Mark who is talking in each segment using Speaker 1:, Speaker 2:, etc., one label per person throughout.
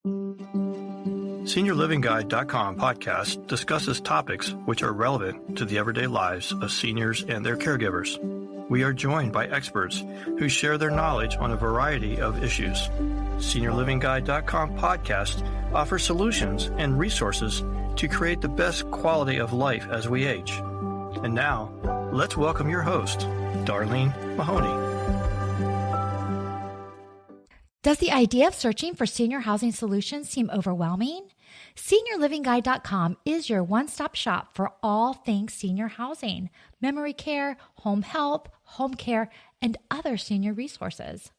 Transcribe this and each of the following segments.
Speaker 1: SeniorLivingGuide.com podcast discusses topics which are relevant to the everyday lives of seniors and their caregivers. We are joined by experts who share their knowledge on a variety of issues. SeniorLivingGuide.com podcast offers solutions and resources to create the best quality of life as we age. And now, let's welcome your host, Darlene Mahoney.
Speaker 2: Does the idea of searching for senior housing solutions seem overwhelming? SeniorLivingGuide.com is your one-stop shop for all things senior housing, memory care, home health, home care, and other senior resources.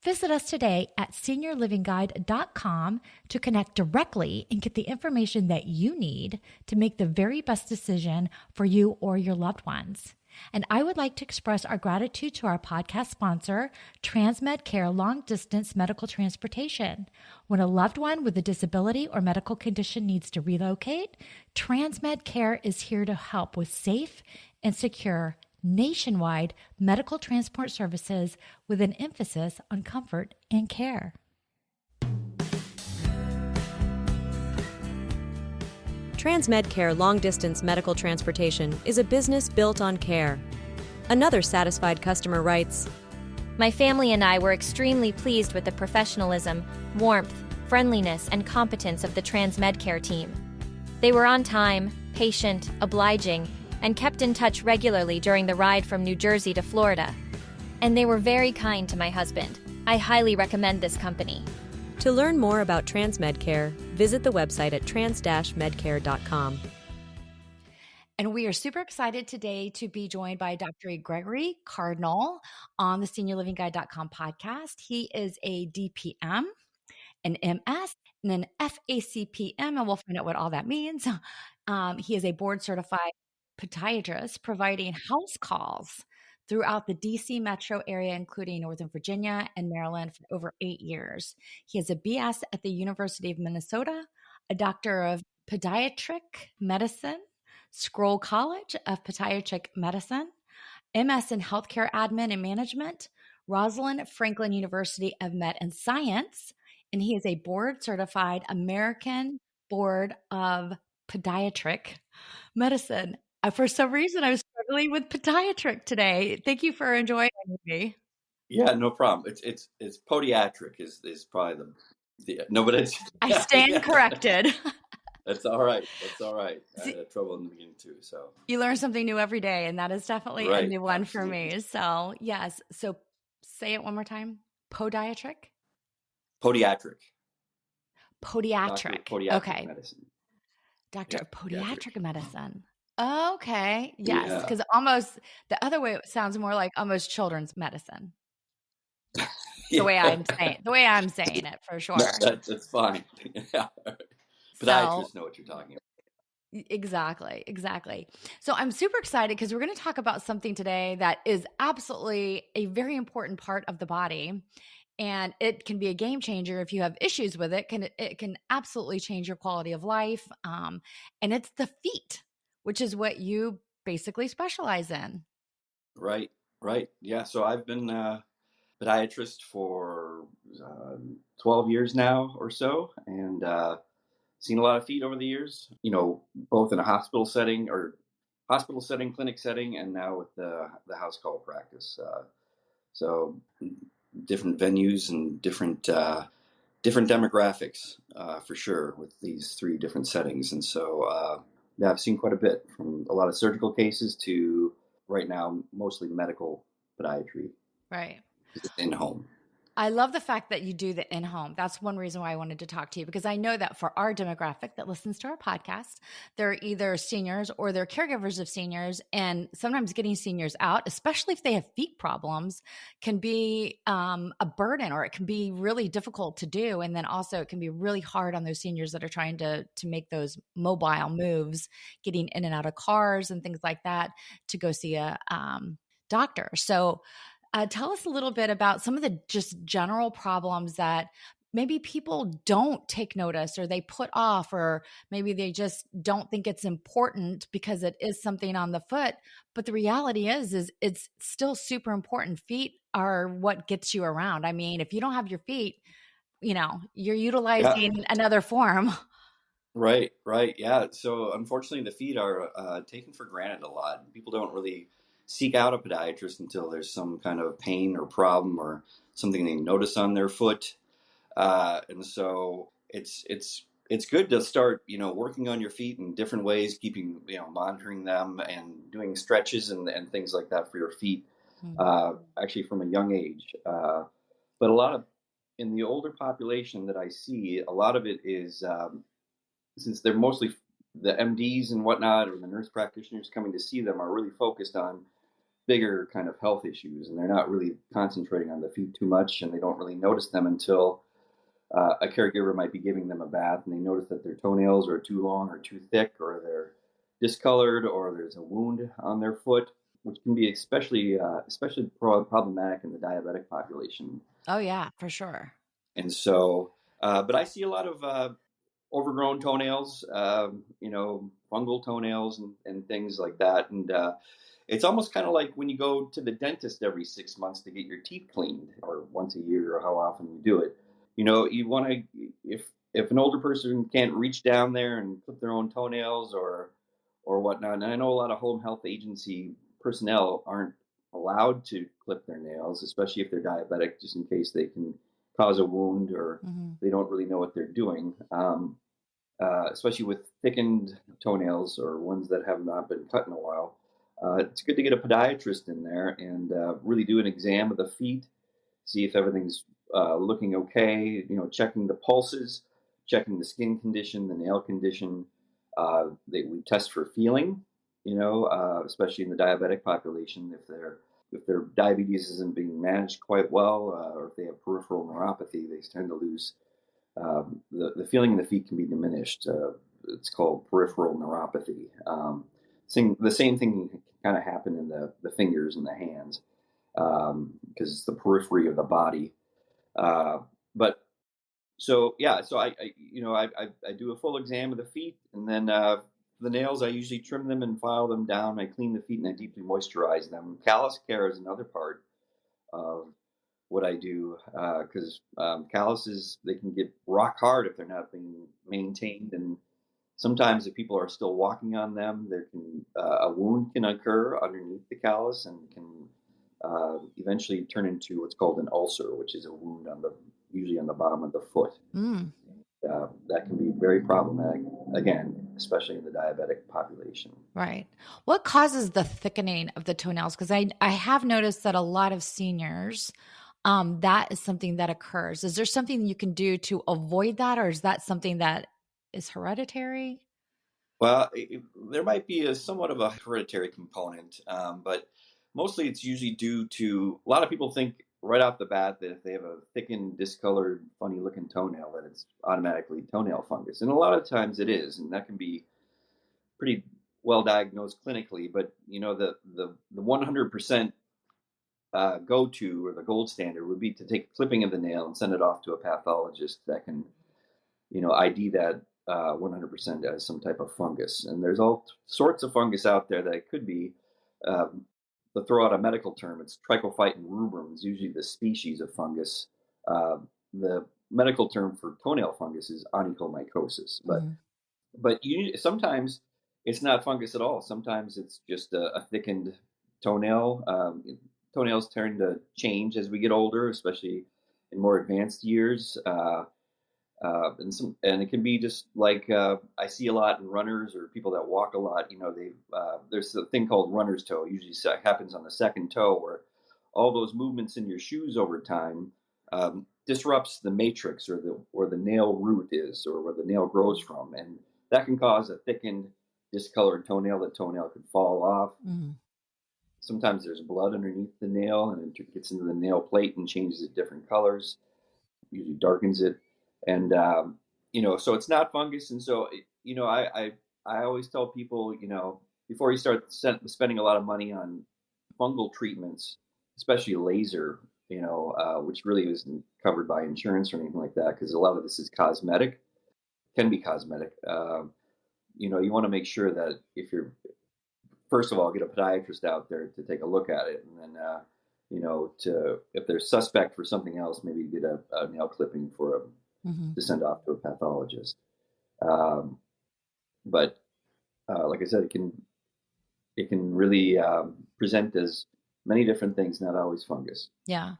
Speaker 2: Visit us today at SeniorLivingGuide.com to connect directly and get the information that you need to make the very best decision for you or your loved ones. And I would like to express our gratitude to our podcast sponsor, Transmed Care Long Distance Medical Transportation. When a loved one with a disability or medical condition needs to relocate, Transmed Care is here to help with safe and secure nationwide medical transport services with an emphasis on comfort and care.
Speaker 3: Transmed Care Long Distance Medical Transportation is a business built on care. Another satisfied customer writes,
Speaker 4: "My family and I were extremely pleased with the professionalism, warmth, friendliness, and competence of the Transmed Care team. They were on time, patient, obliging, and kept in touch regularly during the ride from New Jersey to Florida. And they were very kind to my husband. I highly recommend this company."
Speaker 3: To learn more about Transmed Care, visit the website at trans-medcare.com.
Speaker 2: And we are super excited today to be joined by Dr. Gregory Cardinal on the SeniorLivingGuide.com podcast. He is a DPM, an MS, and an FACPM, and we'll find out what all that means. He is a board-certified podiatrist providing house calls throughout the DC metro area, including Northern Virginia and Maryland, for over 8 years. He has a BS at the University of Minnesota, a Doctor of Pediatric Medicine, Scroll College of Pediatric Medicine, MS in Healthcare Admin and Management, Rosalind Franklin University of Med and Science, and he is a board-certified American Board of Pediatric Medicine. For some reason, I was struggling with pediatric today. Thank you for joining me.
Speaker 5: Yeah, no problem. It's podiatric is probably the no, but it's
Speaker 2: I stand corrected.
Speaker 5: That's all right. That's all right. I had trouble in the beginning too. So
Speaker 2: you learn something new every day, and that is definitely a new one for me. So yes. So say it one more time. Podiatric.
Speaker 5: Podiatric.
Speaker 2: Podiatric. Okay.
Speaker 5: Medicine.
Speaker 2: Doctor of Podiatric Medicine. Okay. Yes. Because almost the other way, it sounds more like almost children's medicine. The way I'm saying it for sure.
Speaker 5: That's fine. Podiatrists know what you're talking about.
Speaker 2: Exactly. So I'm super excited because we're going to talk about something today that is absolutely a very important part of the body. And it can be a game changer if you have issues with it. It can absolutely change your quality of life. And it's the feet, which is what you basically specialize in. Right.
Speaker 5: Yeah. So I've been a podiatrist for 12 years now or so, and seen a lot of feet over the years, both in a hospital setting, clinic setting, and now with the house call practice. So different venues and different demographics for sure with these three different settings. And so yeah, I've seen quite a bit, from a lot of surgical cases to right now mostly medical podiatry.
Speaker 2: Right.
Speaker 5: In-home.
Speaker 2: I love the fact that you do the in-home. That's one reason why I wanted to talk to you, because I know that for our demographic that listens to our podcast, they're either seniors or they're caregivers of seniors. And sometimes getting seniors out, especially if they have feet problems, can be a burden, or it can be really difficult to do. And then also it can be really hard on those seniors that are trying to make those mobile moves, getting in and out of cars and things like that to go see a doctor. So tell us a little bit about some of the just general problems that maybe people don't take notice, or they put off, or maybe they just don't think it's important because it is something on the foot. But the reality is it's still super important. Feet are what gets you around. I mean, if you don't have your feet, you're
Speaker 5: Yeah.
Speaker 2: utilizing another form.
Speaker 5: Right, right. Yeah. So unfortunately, the feet are taken for granted a lot. People don't really seek out a podiatrist until there's some kind of pain or problem or something they notice on their foot. And so it's good to start, working on your feet in different ways, keeping, monitoring them and doing stretches and things like that for your feet, actually from a young age. But a lot of in the older population that I see, a lot of it is since they're mostly the MDs and whatnot, or the nurse practitioners coming to see them, are really focused on bigger kind of health issues, and they're not really concentrating on the feet too much, and they don't really notice them until a caregiver might be giving them a bath, and they notice that their toenails are too long or too thick, or they're discolored, or there's a wound on their foot, which can be especially problematic in the diabetic population.
Speaker 2: Oh yeah, for sure.
Speaker 5: And so, but I see a lot of overgrown toenails, fungal toenails and things like that. And it's almost kind of like when you go to the dentist every 6 months to get your teeth cleaned, or once a year, or how often you do it. You want to, if an older person can't reach down there and clip their own toenails or whatnot. And I know a lot of home health agency personnel aren't allowed to clip their nails, especially if they're diabetic, just in case they can cause a wound or they don't really know what they're doing. Especially with thickened toenails or ones that have not been cut in a while. It's good to get a podiatrist in there and really do an exam of the feet, see if everything's looking okay, checking the pulses, checking the skin condition, the nail condition. We test for feeling, especially in the diabetic population, if their diabetes isn't being managed quite well, or if they have peripheral neuropathy, they tend to lose the feeling in the feet can be diminished. It's called peripheral neuropathy. The same thing can kind of happen in the fingers and the hands because it's the periphery of the body. But so yeah, so I do a full exam of the feet, and then the nails, I usually trim them and file them down. I clean the feet and I deeply moisturize them. Callus care is another part of what I do because calluses, they can get rock hard if they're not being maintained, and sometimes if people are still walking on them, there can a wound can occur underneath the callus and can eventually turn into what's called an ulcer, which is a wound usually on the bottom of the foot. That can be very problematic, again, especially in the diabetic population.
Speaker 2: Right. What causes the thickening of the toenails? Because I have noticed that a lot of seniors, that is something that occurs. Is there something you can do to avoid that, or is that something that is hereditary?
Speaker 5: Well, there might be somewhat of a hereditary component, but mostly it's usually due to a lot of people think right off the bat that if they have a thickened, discolored, funny-looking toenail, that it's automatically toenail fungus, and a lot of times it is, and that can be pretty well diagnosed clinically. But the 100% go-to or the gold standard would be to take a clipping of the nail and send it off to a pathologist that can ID that 100% as some type of fungus. And there's all sorts of fungus out there that it could be. To throw out a medical term, it's Trichophyton rubrum is usually the species of fungus. The medical term for toenail fungus is onychomycosis. But sometimes it's not fungus at all. Sometimes it's just a thickened toenail. Toenails tend to change as we get older, especially in more advanced years. And it can be just like I see a lot in runners or people that walk a lot. There's a thing called runner's toe. It usually happens on the second toe, where all those movements in your shoes over time disrupts the matrix or where the nail root is, or where the nail grows from, and that can cause a thickened, discolored toenail. The toenail could fall off. Sometimes there's blood underneath the nail, and it gets into the nail plate and changes it different colors. Usually darkens it. And so it's not fungus. And so I always tell people, before you start spending a lot of money on fungal treatments, especially laser, which really isn't covered by insurance or anything like that, because a lot of this is cosmetic, can be cosmetic. You want to make sure that if you're, first of all, get a podiatrist out there to take a look at it, and then to, if they're suspect for something else, maybe get a nail clipping to send off to a pathologist. But like I said, it can really present as many different things, not always fungus.
Speaker 2: Yeah.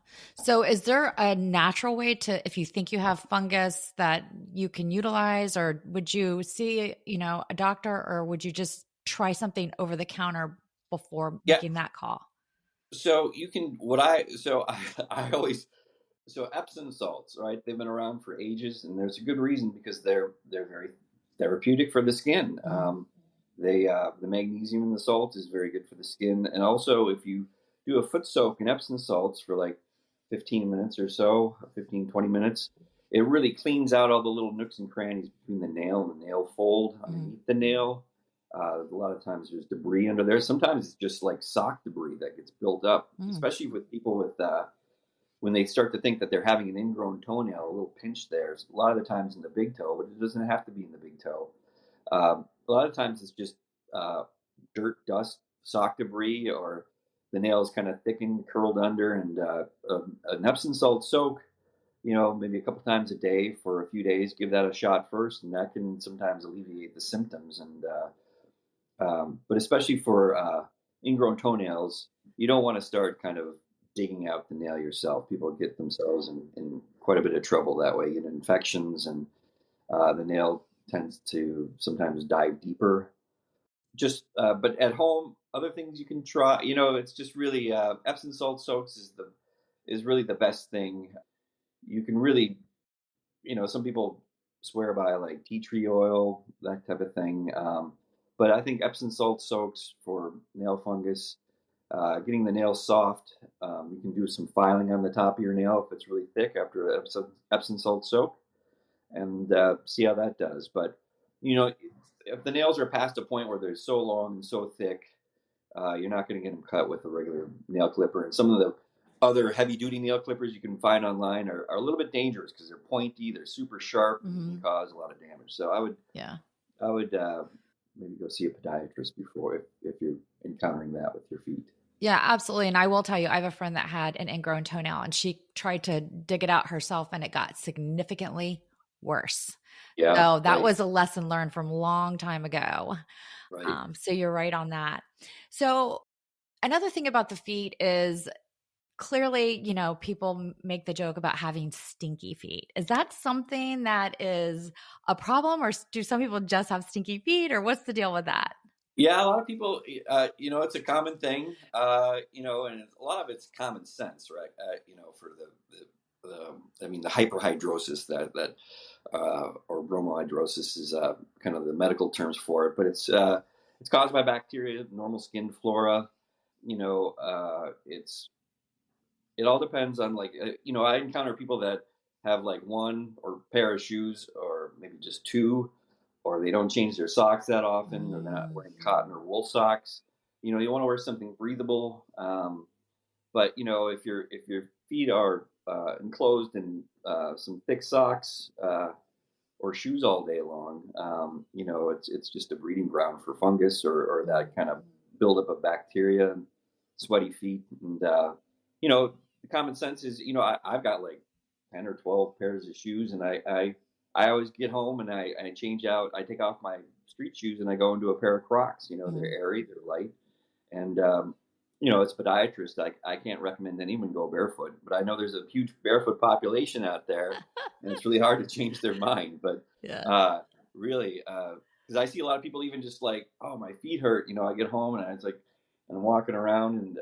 Speaker 2: So is there a natural way to, if you think you have fungus, that you can utilize, or would you see, a doctor, or would you just try something over the counter before making that call?
Speaker 5: So you can, I always, so Epsom salts, right? They've been around for ages, and there's a good reason, because they're very therapeutic for the skin. The magnesium in the salt is very good for the skin. And also, if you do a foot soak in Epsom salts for like 15 minutes or so, 15, 20 minutes, it really cleans out all the little nooks and crannies between the nail and the nail fold underneath the nail. A lot of times there's debris under there. Sometimes it's just like sock debris that gets built up, especially with people with when they start to think that they're having an ingrown toenail, a little pinch there. A lot of the times in the big toe, but it doesn't have to be in the big toe. A lot of times it's just dirt, dust, sock debris, or the nails kind of thickened, curled under, and an Epsom salt soak, maybe a couple times a day for a few days. Give that a shot first, and that can sometimes alleviate the symptoms. And but especially for ingrown toenails, you don't want to start kind of digging out the nail yourself. People get themselves in quite a bit of trouble that way. Infections, and the nail tends to sometimes dive deeper. But at home, other things you can try. It's just really Epsom salt soaks is really the best thing. You can really, some people swear by like tea tree oil, that type of thing. But I think Epsom salt soaks for nail fungus. Getting the nail soft, you can do some filing on the top of your nail if it's really thick after an Epsom salt soak, and see how that does. But if the nails are past a point where they're so long and so thick, you're not going to get them cut with a regular nail clipper. And some of the other heavy-duty nail clippers you can find online are a little bit dangerous because they're pointy, they're super sharp, and can cause a lot of damage. So I would maybe go see a podiatrist before if you're encountering that with your feet.
Speaker 2: Yeah, absolutely. And I will tell you, I have a friend that had an ingrown toenail, and she tried to dig it out herself, and it got significantly worse.
Speaker 5: Yeah.
Speaker 2: So that was a lesson learned from a long time ago.
Speaker 5: Right.
Speaker 2: So you're right on that. So another thing about the feet is clearly, people make the joke about having stinky feet. Is that something that is a problem, or do some people just have stinky feet, or what's the deal with that?
Speaker 5: Yeah, a lot of people, it's a common thing, and a lot of it's common sense, right? For the hyperhidrosis that or bromohidrosis is kind of the medical terms for it, but it's caused by bacteria, normal skin flora. It all depends on I encounter people that have like one or pair of shoes, or maybe just two, or they don't change their socks that often, or they're not wearing cotton or wool socks. You want to wear something breathable. But if your feet are enclosed in some thick socks or shoes all day long, it's just a breeding ground for fungus or that kind of buildup of bacteria and sweaty feet. And the common sense is, I've got like 10 or 12 pairs of shoes, and I always get home and I change out. I take off my street shoes and I go into a pair of Crocs. They're airy, they're light, and as a podiatrist, I can't recommend anyone go barefoot. But I know there's a huge barefoot population out there, and it's really hard to change their mind. But really, because I see a lot of people even just like, oh, my feet hurt. I get home and I'm walking around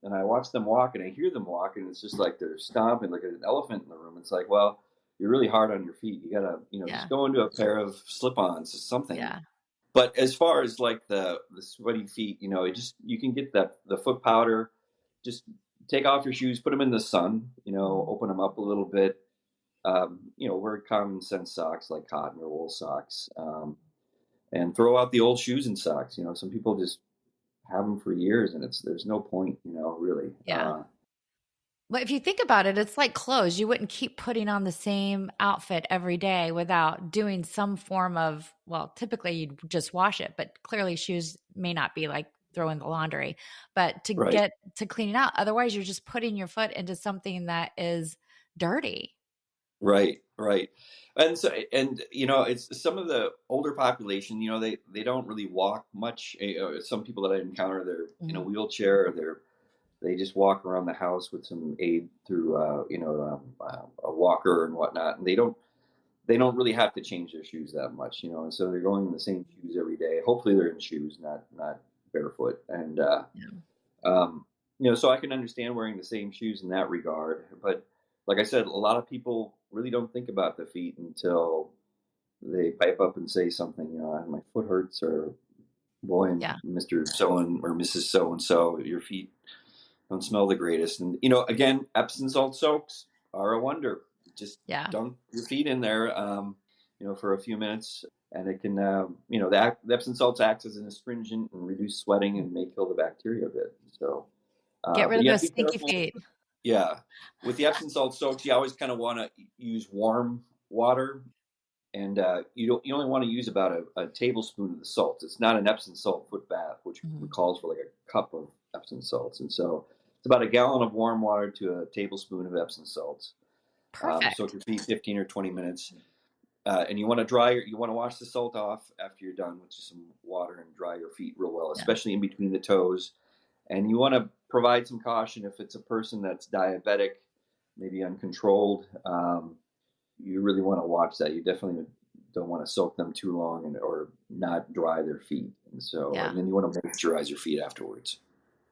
Speaker 5: and I watch them walk and I hear them walk, and it's just like they're stomping like an elephant in the room. It's like, well, you're really hard on your feet. You gotta, just go into a pair of slip-ons or something. Yeah. But as far as like the sweaty feet, you can get the foot powder. Just take off your shoes, put them in the sun. Open them up a little bit. Wear common sense socks like cotton or wool socks, and throw out the old shoes and socks. Some people just have them for years, and there's no point, really.
Speaker 2: Yeah. But if you think about it, it's like clothes. You wouldn't keep putting on the same outfit every day without doing some form of, well, typically you'd just wash it, but clearly shoes may not be like throw in the laundry, but to
Speaker 5: Right.
Speaker 2: get to clean it out. Otherwise, you're just putting your foot into something that is dirty.
Speaker 5: Right, right. And so, and it's some of the older population, they don't really walk much. Some people that I encounter, they're in a
Speaker 2: Mhm.
Speaker 5: wheelchair, or they just walk around the house with some aid through, a walker and whatnot, and they don't really have to change their shoes that much, and so they're going in the same shoes every day. Hopefully, they're in shoes, not barefoot, and
Speaker 2: Yeah.
Speaker 5: so I can understand wearing the same shoes in that regard. But like I said, a lot of people really don't think about the feet until they pipe up and say something, my foot hurts, or boy,
Speaker 2: Yeah.
Speaker 5: Mr. So and or Mrs. So and so, your feet don't smell the greatest. And again, Epsom salt soaks are a wonder. Just
Speaker 2: Yeah.
Speaker 5: dunk your feet in there, for a few minutes, and it can, the Epsom salts acts as an astringent and reduce sweating and may kill the bacteria a bit. So,
Speaker 2: Get rid
Speaker 5: but
Speaker 2: of
Speaker 5: you have
Speaker 2: those
Speaker 5: to be
Speaker 2: stinky
Speaker 5: careful.
Speaker 2: feet.
Speaker 5: Yeah, with the Epsom salt soaks, you always kind of want to use warm water, and you only want to use about a tablespoon of the salts. It's not an Epsom salt foot bath, which
Speaker 2: Mhm.
Speaker 5: calls for like a cup of Epsom salts, and so it's about a gallon of warm water to a tablespoon of Epsom salts. Soak
Speaker 2: Perfect.
Speaker 5: your feet 15 or 20 minutes, and you want to wash the salt off after you're done with just some water and dry your feet real well,
Speaker 2: Yeah.
Speaker 5: especially in between the toes. And you want to provide some caution if it's a person that's diabetic, maybe uncontrolled. You really want to watch that. You definitely don't want to soak them too long or not dry their feet.
Speaker 2: Yeah.
Speaker 5: And then you want to moisturize your feet afterwards.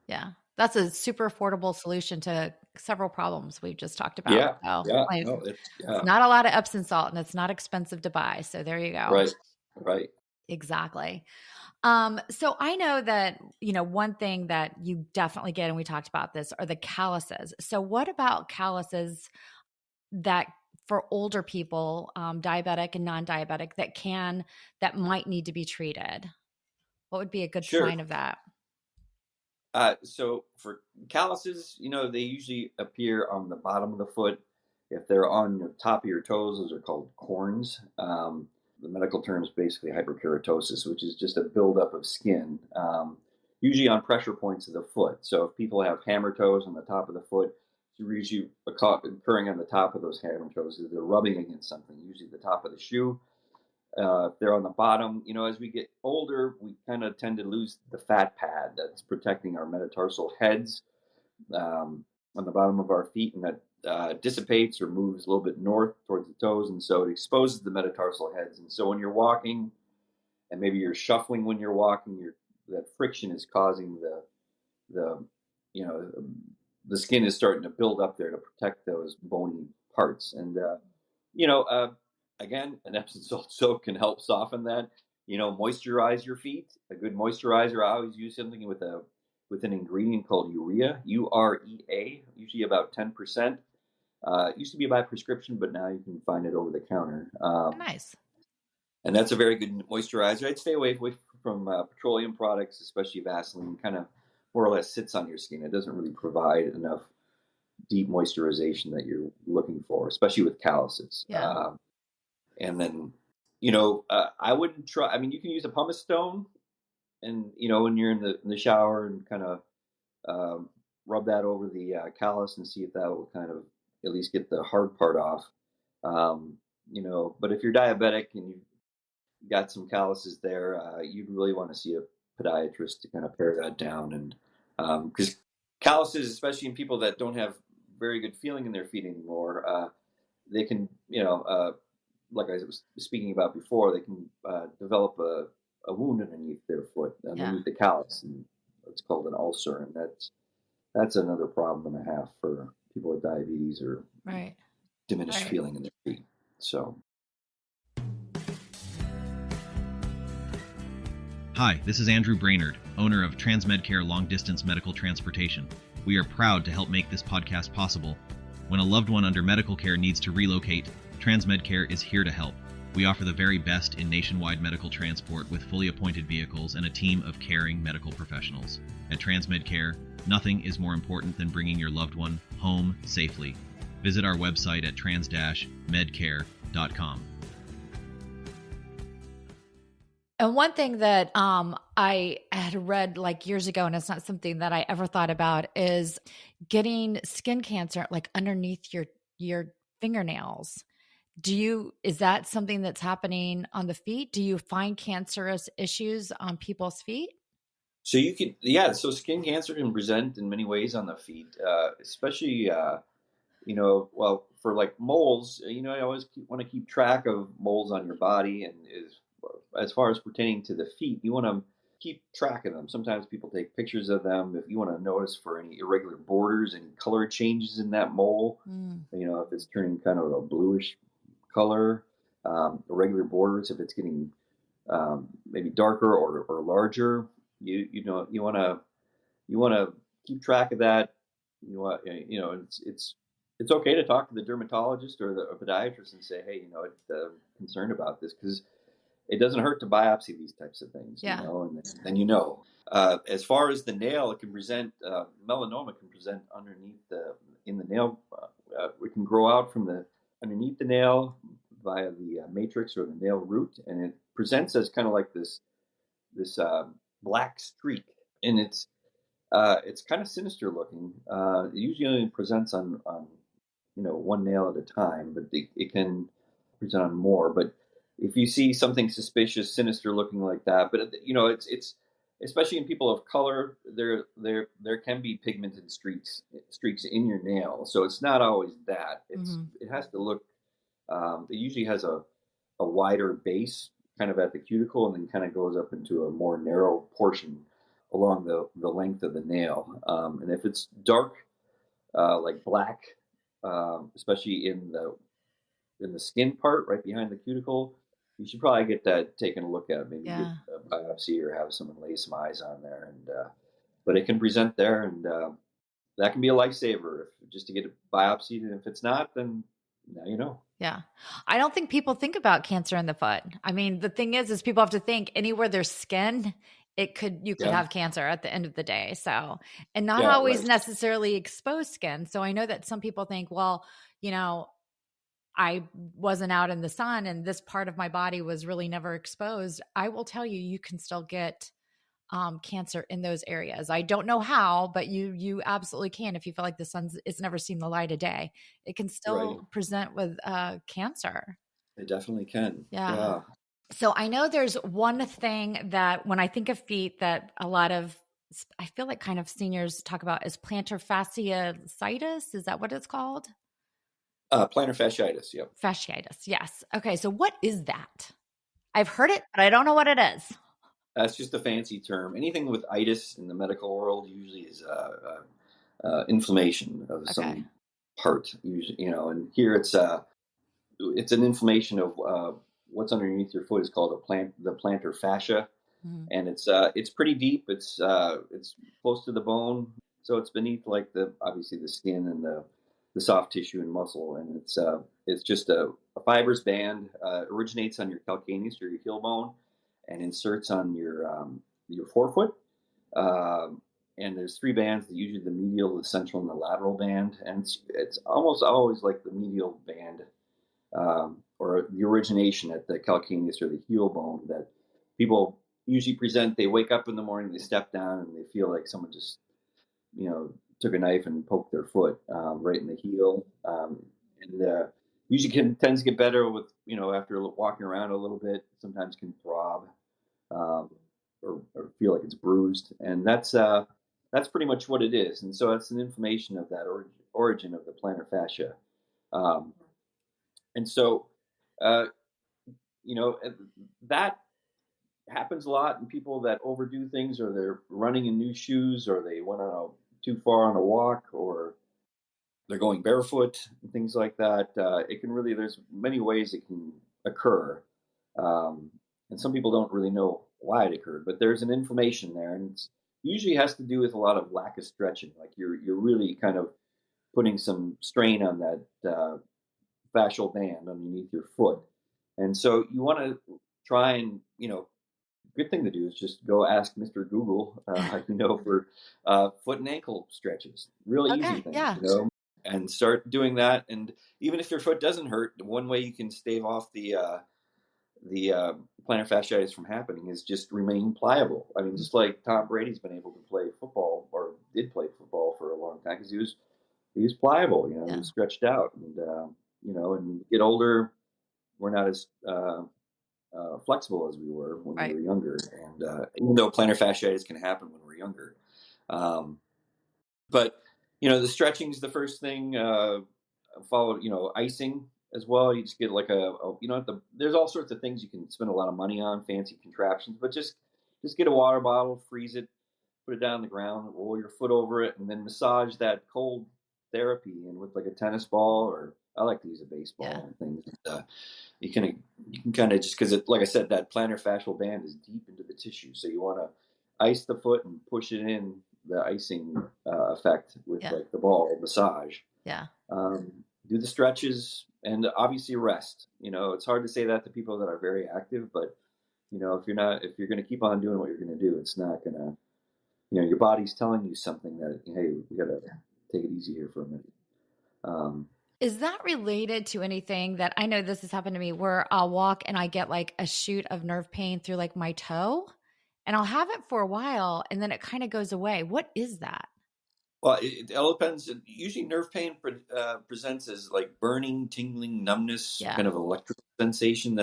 Speaker 2: Yeah. That's a super affordable solution to several problems we've just talked about.
Speaker 5: Yeah,
Speaker 2: So
Speaker 5: yeah,
Speaker 2: like,
Speaker 5: no,
Speaker 2: it's not a lot of Epsom salt and it's not expensive to buy. So there you go.
Speaker 5: right, right.
Speaker 2: Exactly. So I know that, one thing that you definitely get, and we talked about this, are the calluses. So what about calluses that for older people, diabetic and non-diabetic, that might need to be treated? What would be a good
Speaker 5: Sure.
Speaker 2: sign of that?
Speaker 5: So for calluses, they usually appear on the bottom of the foot. If they're on the top of your toes, those are called corns. The medical term is basically hyperkeratosis, which is just a buildup of skin, usually on pressure points of the foot. So if people have hammer toes on the top of the foot, it's usually occurring on the top of those hammer toes. They're rubbing against something, usually the top of the shoe. If they're on the bottom, as we get older, we kind of tend to lose the fat pad that's protecting our metatarsal heads on the bottom of our feet, and that dissipates or moves a little bit north towards the toes, and so it exposes the metatarsal heads. And so when you're walking, and maybe you're shuffling when you're walking, that friction is causing the you know the skin is starting to build up there to protect those bony parts. And again, an Epsom salt soak can help soften that. Moisturize your feet. A good moisturizer, I always use something with an ingredient called urea, UREA, usually about 10%. It used to be by prescription, but now you can find it over the counter.
Speaker 2: Nice.
Speaker 5: And that's a very good moisturizer. I'd stay away from petroleum products, especially Vaseline. Kind of more or less sits on your skin. It doesn't really provide enough deep moisturization that you're looking for, especially with calluses.
Speaker 2: Yeah.
Speaker 5: And then, I wouldn't try. I mean, you can use a pumice stone, and when you're in the shower, and kind of rub that over the callus and see if that will kind of at least get the hard part off. But if you're diabetic and you've got some calluses there, you'd really want to see a podiatrist to kind of pare that down. And because calluses, especially in people that don't have very good feeling in their feet anymore, they can, like I was speaking about before, they can develop a wound underneath their foot, underneath the callus, and it's called an ulcer, and that's another problem and a half for people with diabetes or
Speaker 2: Right.
Speaker 5: diminished feeling in their feet. So.
Speaker 6: Hi, this is Andrew Brainerd, owner of TransMedCare Long Distance Medical Transportation. We are proud to help make this podcast possible. When a loved one under medical care needs to relocate, TransMedCare is here to help. We offer the very best in nationwide medical transport with fully appointed vehicles and a team of caring medical professionals. At TransMedCare, nothing is more important than bringing your loved one home safely. Visit our website at trans-medcare.com.
Speaker 2: And one thing that I had read like years ago, and it's not something that I ever thought about, is getting skin cancer like underneath your fingernails. Is that something that's happening on the feet? Do you find cancerous issues on people's feet?
Speaker 5: So so skin cancer can present in many ways on the feet, especially, well, for like moles, I always want to keep track of moles on your body. And as far as pertaining to the feet, you want to keep track of them. Sometimes people take pictures of them. If you want to notice for any irregular borders, any color changes in that mole, if it's turning kind of a bluish color, irregular borders, if it's getting maybe darker or larger, you want to keep track of that. It's okay to talk to the dermatologist or the podiatrist and say, hey, I'm concerned about this, because it doesn't hurt to biopsy these types of things.
Speaker 2: Yeah.
Speaker 5: And then as far as the nail, it can present melanoma can present in the nail. It can grow out from underneath the nail via the matrix or the nail root, and it presents as kind of like this black streak, and it's kind of sinister looking. It usually only presents on one nail at a time, but it can present on more. But if you see something suspicious, sinister looking like that, but it's especially in people of color, there can be pigmented streaks in your nail. So it's not always that. It has to look. It usually has a wider base, kind of at the cuticle, and then kind of goes up into a more narrow portion along the length of the nail. And if it's dark, like black, especially in the skin part right behind the cuticle, you should probably get that taken a look at. Maybe get a biopsy or have someone lay some eyes on there. But it can present there, and that can be a lifesaver just to get it biopsied. And if it's not, then now you know.
Speaker 2: Yeah. I don't think people think about cancer in the foot. I mean, the thing is people have to think anywhere there's skin, you could have cancer at the end of the day. So, and not always necessarily exposed skin. So I know that some people think, well, I wasn't out in the sun and this part of my body was really never exposed. I will tell you, you can still get cancer in those areas. I don't know how, but you absolutely can. If you feel like it's never seen the light of day, it can still present with cancer.
Speaker 5: It definitely can.
Speaker 2: Yeah. So I know there's one thing that when I think of feet that I feel like kind of seniors talk about is plantar fasciitis. Is that what it's called?
Speaker 5: Plantar fasciitis. Yep.
Speaker 2: Fasciitis. Yes. Okay. So what is that? I've heard it, but I don't know what it is.
Speaker 5: That's just a fancy term. Anything with itis in the medical world usually is inflammation of some part. Usually, and here it's an inflammation of what's underneath your foot is called the plantar fascia, and it's pretty deep. It's close to the bone, so it's beneath obviously the skin and the soft tissue and muscle, and it's just a fibrous band. Originates on your calcaneus or your heel bone, and inserts on your forefoot. And there's three bands: usually the medial, the central, and the lateral band. And it's almost always like the medial band, or the origination at the calcaneus or the heel bone, that people usually present. They wake up in the morning, they step down, and they feel like someone just, took a knife and poked their foot right in the heel. And usually tends to get better with, after walking around a little bit. Sometimes can throb or feel like it's bruised, and that's pretty much what it is. And so it's an inflammation of that origin of the plantar fascia. And so, that happens a lot in people that overdo things, or they're running in new shoes, or they went too far on a walk, or they're going barefoot and things like that. It can really, there's many ways it can occur. And some people don't really know why it occurred, but there's an inflammation there, and it usually has to do with a lot of lack of stretching. Like you're really kind of putting some strain on that fascial band underneath your foot. And so you want to try and, good thing to do is just go ask Mr. Google, for foot and ankle stretches. Really easy things, and start doing that. And even if your foot doesn't hurt, one way you can stave off the the plantar fasciitis from happening is just remain pliable. I mean, just like Tom Brady's been able to play football, or did play football for a long time, because he was pliable. You know, he was stretched out, and you know, and get older, we're not as flexible as we were when we were younger. And even though plantar fasciitis can happen when we're younger, but you know, the stretching is the first thing. Followed, you know, icing as well. You just get like you know, there's all sorts of things you can spend a lot of money on, fancy contraptions, but just get a water bottle, freeze it, put it down on the ground, roll your foot over it, and then massage that cold therapy in with like a tennis ball, or I like to use a baseball and things. You can kind of just, because it, like I said, that plantar fascial band is deep into the tissue, so you want to ice the foot and push it in, the icing effect with like the ball massage. Do the stretches, and obviously rest. You know, it's hard to say that to people that are very active, but you know, if you're going to keep on doing what you're going to do, it's not going to, you know, your body's telling you something that, hey, we got to take it easy here for a minute.
Speaker 2: Is that related to anything that, I know this has happened to me, where I'll walk and I get like a shoot of nerve pain through like my toe, and I'll have it for a while and then it kind of goes away. What is that?
Speaker 5: Well, it all depends. Usually nerve pain presents as like burning, tingling, numbness, kind of electrical sensation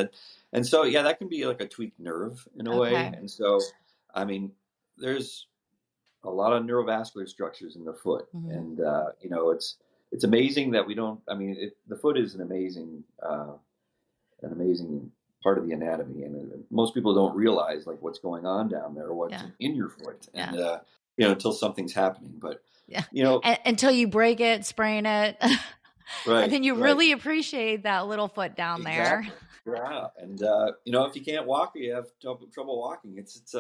Speaker 5: and so, that can be like a tweaked nerve in a way. And so, I mean, there's a lot of neurovascular structures in the foot. And, you know, it's amazing that we don't, I mean, the foot is an amazing part of the anatomy. And most people don't realize like what's going on down there, or what's in your foot. And, you know, until something's happening, but you know,
Speaker 2: until you break it, sprain it, and then you really appreciate that little foot down there.
Speaker 5: Yeah, and you know, if you can't walk, or you have trouble walking, it's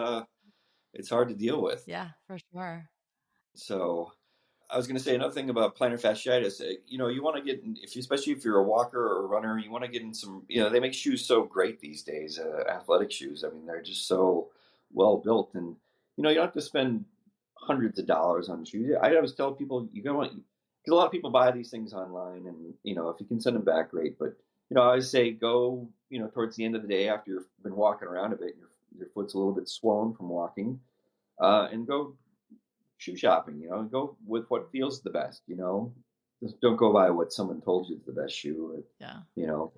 Speaker 5: hard to deal with.
Speaker 2: Yeah, for sure.
Speaker 5: So, I was going to say another thing about plantar fasciitis. You know, you want to get, especially if you're a walker or a runner, you want to get in some. You know, they make shoes so great these days, athletic shoes. I mean, they're just so well built, and you know, you don't have to spend hundreds of dollars on shoes. I always tell people you want, because a lot of people buy these things online, and you know, if you can send them back, great. But you know, I always say go, you know, towards the end of the day after you've been walking around a bit, your foot's a little bit swollen from walking, and go shoe shopping. You know, and go with what feels the best. You know, just don't go by what someone told you is the best shoe. You know,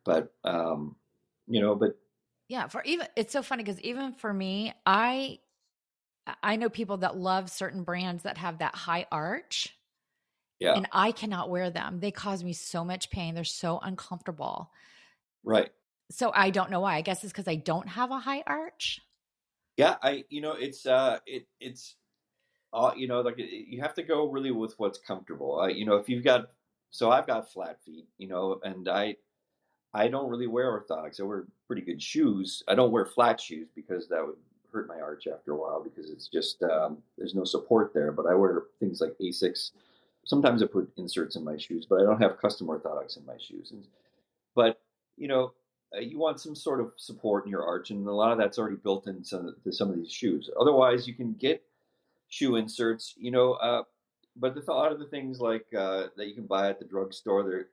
Speaker 5: but you know, but
Speaker 2: for even, it's so funny because even for me, I know people that love certain brands that have that high arch. And I cannot wear them. They cause me so much pain. They're so uncomfortable.
Speaker 5: Right.
Speaker 2: So I don't know why. I guess it's because I don't have a high arch.
Speaker 5: Yeah, you know, it's you know, like you have to go really with what's comfortable. You know, if you've got, so I've got flat feet, you know, and I don't really wear orthotics. I wear pretty good shoes. I don't wear flat shoes because that would hurt my arch after a while, because it's just there's no support there. But I wear things like Asics. Sometimes I put inserts in my shoes, but I don't have custom orthotics in my shoes. But you know, you want some sort of support in your arch, and a lot of that's already built into some of these shoes. Otherwise, you can get shoe inserts, you know. But a lot of the things like that you can buy at the drugstore,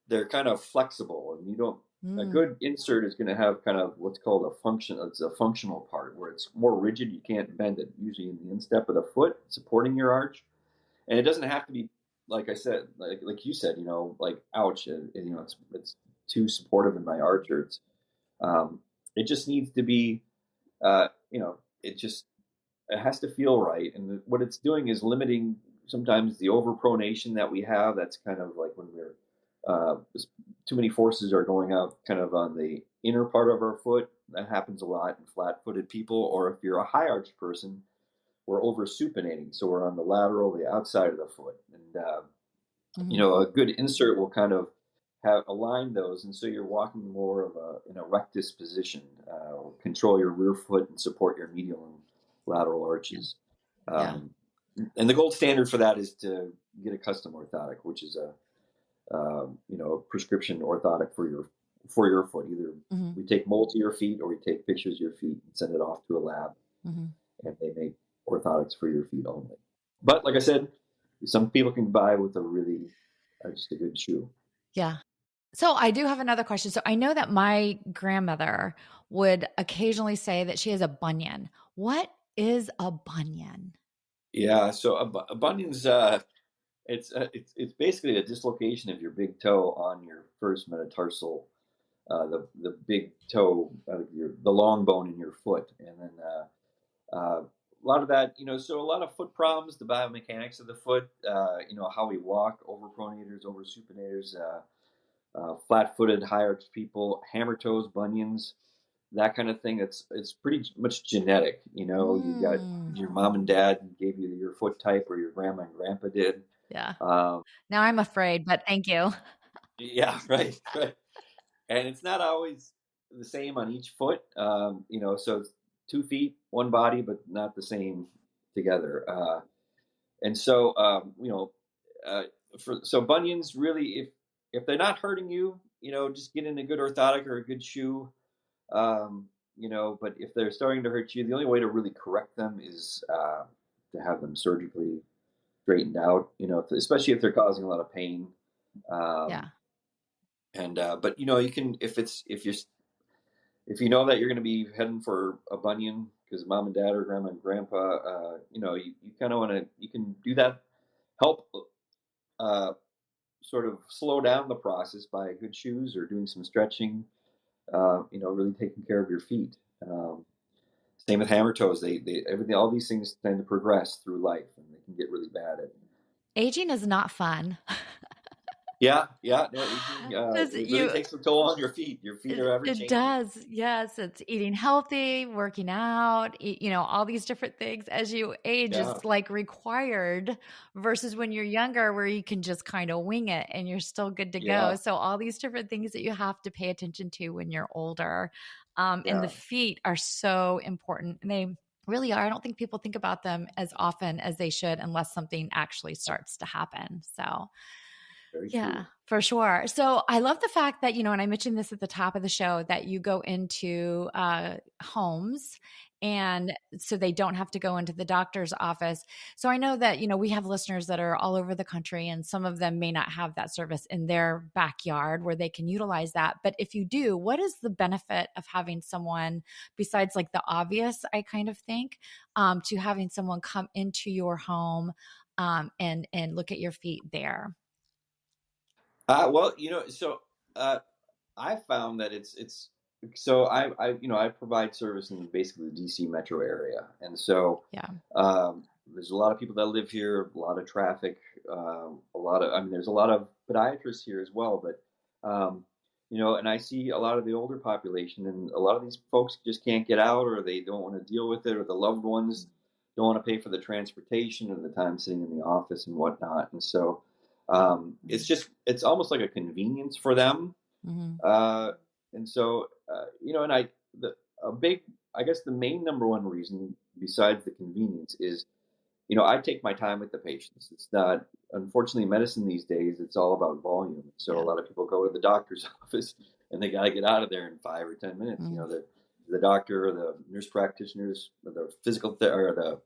Speaker 5: they're kind of flexible, and you don't. A good insert is going to have kind of what's called a function. It's a functional part where it's more rigid. You can't bend it. Usually in the instep of the foot, supporting your arch, and it doesn't have to be, like I said, like you said, you know, like ouch, you know, it's too supportive in my arch, or it just needs to be, you know, it has to feel right. And what it's doing is limiting sometimes the overpronation that we have. That's kind of like when we're too many forces are going out kind of on the inner part of our foot. That happens a lot in flat-footed people. Or if you're a high arch person, we're over supinating, so we're on the lateral, the outside of the foot. And you know, a good insert will kind of align those, and so you're walking more of an erectus position, control your rear foot and support your medial and lateral arches. And the gold standard for that is to get a custom orthotic, which is you know, a prescription orthotic for your foot. Either we take molds of your feet, or we take pictures of your feet and send it off to a lab, and they make orthotics for your feet only. But like I said, some people can buy with a really just a good shoe.
Speaker 2: Yeah. So I do have another question. So I know that my grandmother would occasionally say that she has a bunion. What is a bunion?
Speaker 5: Yeah, so a bunion's it's basically a dislocation of your big toe on your first metatarsal, the big toe, the long bone in your foot, and then a lot of that, so a lot of foot problems, the biomechanics of the foot, how we walk, overpronators, oversupinators, flat-footed, high-arched people, hammer toes, bunions, that kind of thing. It's pretty much genetic. You got your mom and dad gave you your foot type, or your grandma and grandpa did.
Speaker 2: Yeah.
Speaker 5: Um,
Speaker 2: Now I'm afraid, but thank you.
Speaker 5: yeah, right, right. And it's not always the same on each foot. So it's 2 feet, one body, but not the same together. And so, uh, so bunions really, if they're not hurting you, just get in a good orthotic or a good shoe. But if they're starting to hurt you, the only way to really correct them is to have them surgically straightened out. Especially if they're causing a lot of pain.
Speaker 2: Yeah.
Speaker 5: But you can, if you know that you're going to be heading for a bunion because mom and dad or grandma and grandpa, you kind of want to, you can do that, help sort of slow down the process by good shoes or doing some stretching, really taking care of your feet. Same with hammer toes. Everything, all these things tend to progress through life, and they can get really bad at.
Speaker 2: Aging is not fun.
Speaker 5: Yeah. No, aging, it really takes a toll on your feet. Your feet are ever
Speaker 2: It
Speaker 5: changing.
Speaker 2: does. Yes. It's eating healthy, working out, all these different things as you age
Speaker 5: Yeah.
Speaker 2: is like required versus when you're younger where you can just kind of wing it and you're still good to
Speaker 5: Yeah.
Speaker 2: go. So all these different things that you have to pay attention to when you're older. And the
Speaker 5: Yeah.
Speaker 2: feet are so important. And they really are. I don't think people think about them as often as they should unless something actually starts to happen. So
Speaker 5: Very
Speaker 2: yeah,
Speaker 5: true.
Speaker 2: for sure. So I love the fact that, and I mentioned this at the top of the show, that you go into homes and so they don't have to go into the doctor's office. So I know that, we have listeners that are all over the country and some of them may not have that service in their backyard where they can utilize that. But if you do, what is the benefit of having someone besides like the obvious, I kind of think, to having someone come into your home and look at your feet there?
Speaker 5: Well, so I found that it's so I provide service in basically the DC metro area, and so
Speaker 2: Yeah.
Speaker 5: there's a lot of people that live here, a lot of traffic, there's a lot of podiatrists here as well, but and I see a lot of the older population, and a lot of these folks just can't get out, or they don't want to deal with it, or the loved ones don't want to pay for the transportation and the time sitting in the office and whatnot, and so it's almost like a convenience for them.
Speaker 2: Mm-hmm.
Speaker 5: And so, and a big, I guess the main number one reason besides the convenience is, I take my time with the patients. It's not, unfortunately, medicine these days, it's all about volume. So
Speaker 2: Yeah.
Speaker 5: a lot of people go to the doctor's office and they got to get out of there in 5 or 10 minutes.
Speaker 2: Mm.
Speaker 5: The doctor or the nurse practitioners or the or the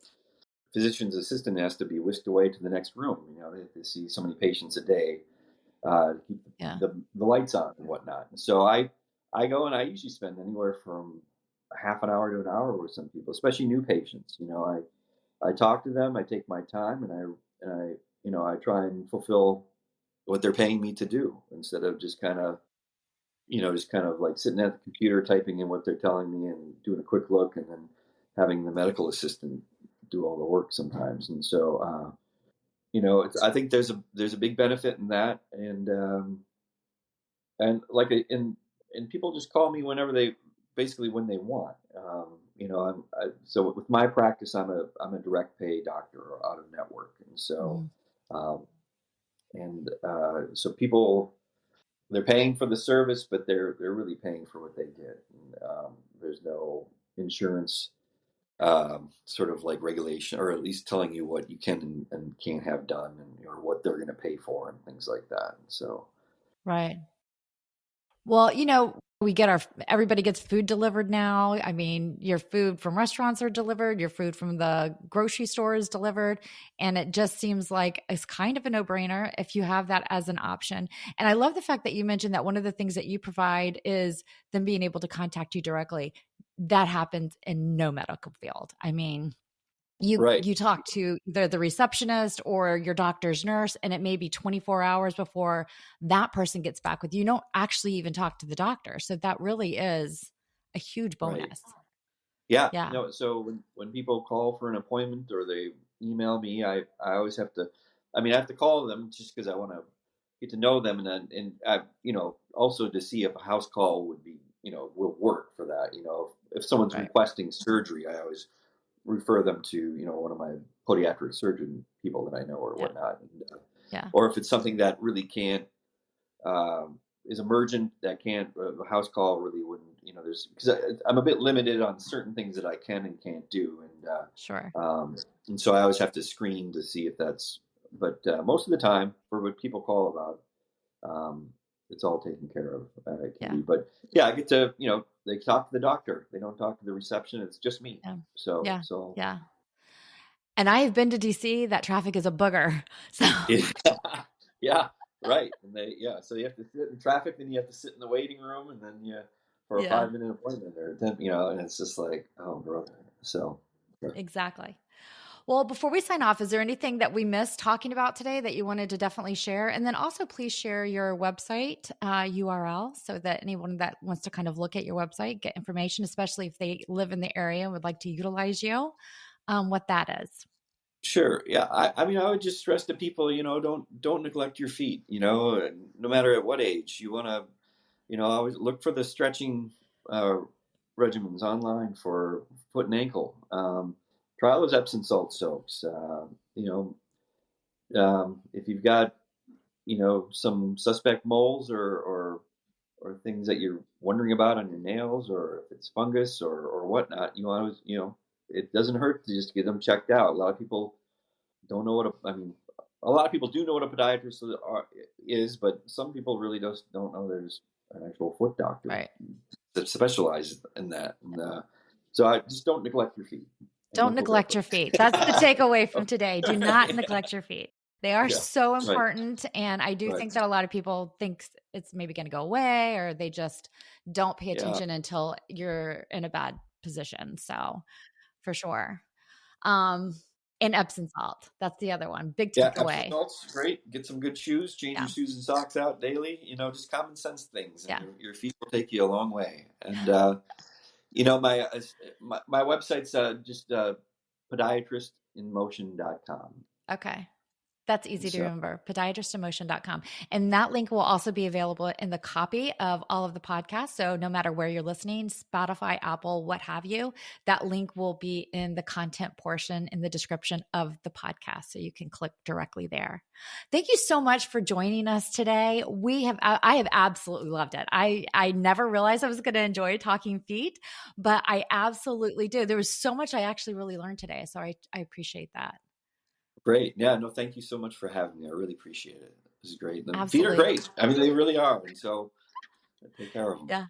Speaker 5: physician's assistant has to be whisked away to the next room. They see so many patients a day to keep the lights on and whatnot. And so I go and I usually spend anywhere from a half an hour to an hour with some people, especially new patients. I talk to them, I take my time, and I try and fulfill what they're paying me to do instead of just kind of like sitting at the computer typing in what they're telling me and doing a quick look and then having the medical assistant do all the work sometimes. And so, I think there's a big benefit in that. And people just call me whenever when they want. So with my practice, I'm a direct pay doctor or out of network. And so, so people, they're paying for the service, but they're really paying for what they get. And, there's no insurance sort of like regulation, or at least telling you what you can and can't have done, and or what they're going to pay for and things like that. And so,
Speaker 2: Right. Well, everybody gets food delivered now. I mean, your food from restaurants are delivered, your food from the grocery store is delivered. And it just seems like it's kind of a no brainer if you have that as an option. And I love the fact that you mentioned that one of the things that you provide is them being able to contact you directly. That happens in no medical field. I mean,
Speaker 5: Right.
Speaker 2: you talk to either the receptionist or your doctor's nurse, and it may be 24 hours before that person gets back with you. You don't actually even talk to the doctor. So that really is a huge
Speaker 5: Right.
Speaker 2: bonus.
Speaker 5: Yeah.
Speaker 2: Yeah.
Speaker 5: No. So when people call for an appointment or they email me, I always have to. I mean, I have to call them just because I want to get to know them, and then also to see if a house call would be will work for that. If someone's
Speaker 2: Right.
Speaker 5: requesting surgery, I always refer them to one of my podiatric surgeon people that I know or
Speaker 2: Yeah.
Speaker 5: whatnot. And,
Speaker 2: Yeah.
Speaker 5: or if it's something that really can't is emergent that can't a house call really wouldn't there's because I'm a bit limited on certain things that I can and can't do,
Speaker 2: Sure.
Speaker 5: and so I always have to screen to see if that's. But most of the time, for what people call about, it's all taken care of.
Speaker 2: Yeah.
Speaker 5: But yeah, I get to they talk to the doctor. They don't talk to the reception. It's just me.
Speaker 2: Yeah.
Speaker 5: So
Speaker 2: Yeah.
Speaker 5: so
Speaker 2: Yeah. And I have been to DC. That traffic is a booger. So
Speaker 5: yeah, right. And so you have to sit in traffic, then you have to sit in the waiting room, and then for a
Speaker 2: yeah,
Speaker 5: 5-minute appointment, or then and it's just like, oh brother. So
Speaker 2: exactly. Well, before we sign off, is there anything that we missed talking about today that you wanted to definitely share? And then also please share your website URL so that anyone that wants to kind of look at your website, get information, especially if they live in the area and would like to utilize you, what that is.
Speaker 5: sure, yeah. I mean, I would just stress to people, don't neglect your feet. No matter at what age you want to, always look for the stretching regimens online for foot and ankle. Try those Epsom salt soaks. If you've got some suspect moles or things that you're wondering about on your nails, or if it's fungus or whatnot, you always it doesn't hurt to just get them checked out. A lot of people don't know a lot of people do know what a podiatrist is, but some people really just don't know there's an actual foot doctor
Speaker 2: Right.
Speaker 5: that specializes in that. And so I just don't neglect your feet.
Speaker 2: Don't neglect your feet. That's the takeaway from today. Do not neglect your feet. They are so important. Right. And I do think that a lot of people think it's maybe going to go away, or they just don't pay attention until you're in a bad position. So for sure. And Epsom salt. That's the other one. Big takeaway.
Speaker 5: Epsom salt's great. Get some good shoes. Change your shoes and socks out daily. Just common sense things. And your feet will take you a long way. And, my website's just podiatristinmotion.com.
Speaker 2: Okay. That's easy to remember, podiatristinmotion.com. And that link will also be available in the copy of all of the podcasts. So no matter where you're listening, Spotify, Apple, what have you, that link will be in the content portion in the description of the podcast. So you can click directly there. Thank you so much for joining us today. I have absolutely loved it. I never realized I was going to enjoy talking feet, but I absolutely do. There was so much I actually really learned today. So I appreciate that.
Speaker 5: Great. Yeah, no, thank you so much for having me. I really appreciate it. This is great. The
Speaker 2: Absolutely.
Speaker 5: feet are great. I mean, they really are. And so take care of them.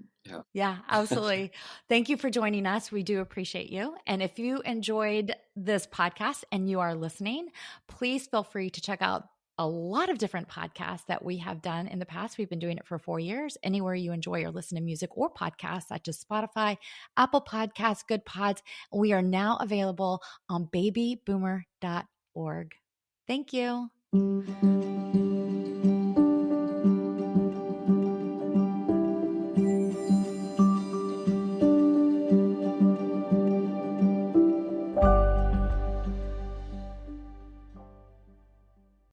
Speaker 2: Yeah, absolutely. Thank you for joining us. We do appreciate you. And if you enjoyed this podcast and you are listening, please feel free to check out a lot of different podcasts that we have done in the past. We've been doing it for 4 years. Anywhere you enjoy or listen to music or podcasts, such as Spotify, Apple Podcasts, Good Pods. We are now available on babyboomer.org. Thank you.